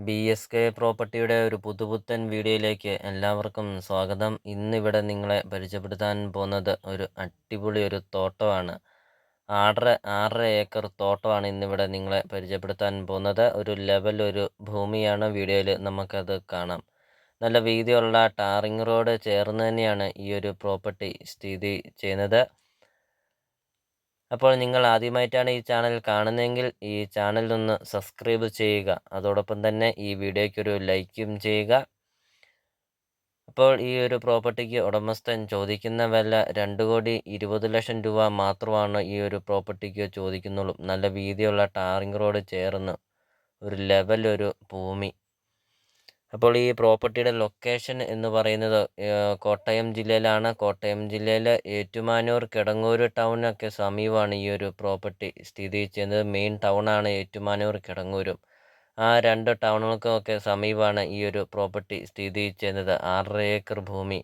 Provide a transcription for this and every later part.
BSK പ്രോപ്പർട്ടിയുടെ ഒരു പുതുപുത്തൻ വീഡിയോയിലേക്ക് എല്ലാവർക്കും സ്വാഗതം. ഇന്നിവിടെ നിങ്ങളെ പരിചയപ്പെടുത്താൻ പോകുന്നത് ഒരു അടിപൊളി ഒരു തോട്ടമാണ്. 6.5 ഏക്കർ തോട്ടമാണ് ഇന്നിവിടെ നിങ്ങളെ പരിചയപ്പെടുത്താൻ പോകുന്നത്. ഒരു ഭൂമിയാണ്. വീഡിയോയിൽ നമുക്കത് കാണാം. നല്ല വീതിയുള്ള ടാറിങ് റോഡ് ചേർന്ന് തന്നെയാണ് ഈ ഒരു പ്രോപ്പർട്ടി സ്ഥിതി ചെയ്യുന്നത്. അപ്പോൾ നിങ്ങൾ ആദ്യമായിട്ടാണ് ഈ ചാനൽ കാണുന്നതെങ്കിൽ ഈ ചാനൽ ഒന്ന് സബ്സ്ക്രൈബ് ചെയ്യുക. അതോടൊപ്പം തന്നെ ഈ വീഡിയോയ്ക്കൊരു ലൈക്കും ചെയ്യുക. അപ്പോൾ ഈ ഒരു പ്രോപ്പർട്ടിക്ക് ഉടമസ്ഥൻ ചോദിക്കുന്ന വില 2,20,00,000 രൂപ മാത്രമാണ് ഈ ഒരു പ്രോപ്പർട്ടിക്ക് ചോദിക്കുന്നുള്ളൂ. നല്ല വീതിയുള്ള ടാറിങ് റോഡ് ചേർന്ന് ഒരു ഭൂമി. അപ്പോൾ ഈ പ്രോപ്പർട്ടിയുടെ ലൊക്കേഷൻ എന്ന് പറയുന്നത് കോട്ടയം ജില്ലയിലാണ്. കോട്ടയം ജില്ലയിലെ ഏറ്റുമാനൂർ, കിടങ്ങൂർ ടൗണിനൊക്കെ സമീപമാണ് ഈ ഒരു പ്രോപ്പർട്ടി സ്ഥിതി ചെയ്യുന്നത്. മെയിൻ ടൗണാണ് ഏറ്റുമാനൂർ, കിടങ്ങൂരും. ആ രണ്ട് ടൗണുകൾക്കൊക്കെ സമീപമാണ് ഈ ഒരു പ്രോപ്പർട്ടി സ്ഥിതി ചെയ്യുന്നത്. 6.5 ഏക്കർ ഭൂമി.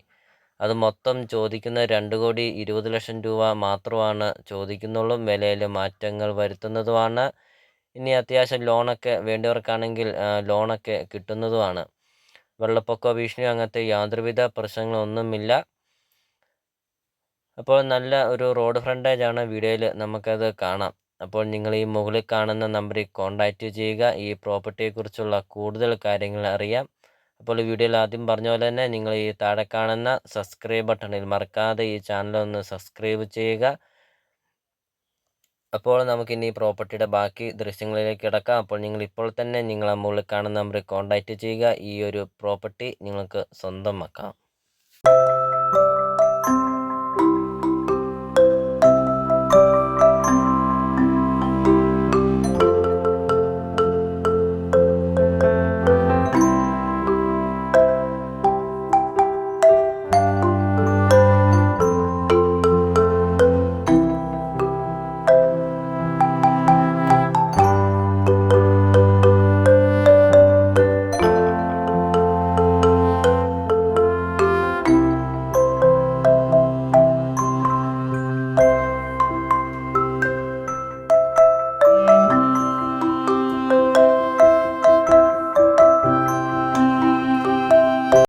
അത് മൊത്തം ചോദിക്കുന്ന 2,20,00,000 രൂപ മാത്രമാണ് ചോദിക്കുന്നുള്ളൂ. വിലയിൽ മാറ്റങ്ങൾ വരുത്തുന്നതുമാണ്. ഇനി അത്യാവശ്യം ലോണൊക്കെ വേണ്ടവർക്കാണെങ്കിൽ ലോണൊക്കെ കിട്ടുന്നതുമാണ്. വെള്ളപ്പൊക്ക ഭീഷണി അങ്ങനത്തെ യാതൊരുവിധ പ്രശ്നങ്ങളൊന്നുമില്ല. അപ്പോൾ നല്ല ഒരു റോഡ് ഫ്രണ്ടേജാണ്. വീഡിയോയിൽ നമുക്കത് കാണാം. അപ്പോൾ നിങ്ങൾ ഈ മുകളിൽ കാണുന്ന നമ്പറിൽ കോൺടാക്റ്റ് ചെയ്യുക. ഈ പ്രോപ്പർട്ടിയെക്കുറിച്ചുള്ള കൂടുതൽ കാര്യങ്ങൾ അറിയാം. അപ്പോൾ വീഡിയോയിൽ ആദ്യം പറഞ്ഞ പോലെ തന്നെ നിങ്ങൾ ഈ താഴെ കാണുന്ന സബ്സ്ക്രൈബ് ബട്ടണിൽ മറക്കാതെ ഈ ചാനൽ ഒന്ന് സബ്സ്ക്രൈബ് ചെയ്യുക. അപ്പോൾ നമുക്കിനി പ്രോപ്പർട്ടിയുടെ ബാക്കി ദൃശ്യങ്ങളിലേക്ക് കിടക്കാം. അപ്പോൾ നിങ്ങൾ ഇപ്പോൾ തന്നെ നിങ്ങളെ മുകളിൽ കാണുന്ന നമ്പറിൽ കോൺടാക്റ്റ് ചെയ്യുക. ഈ ഒരു പ്രോപ്പർട്ടി നിങ്ങൾക്ക് സ്വന്തമാക്കാം.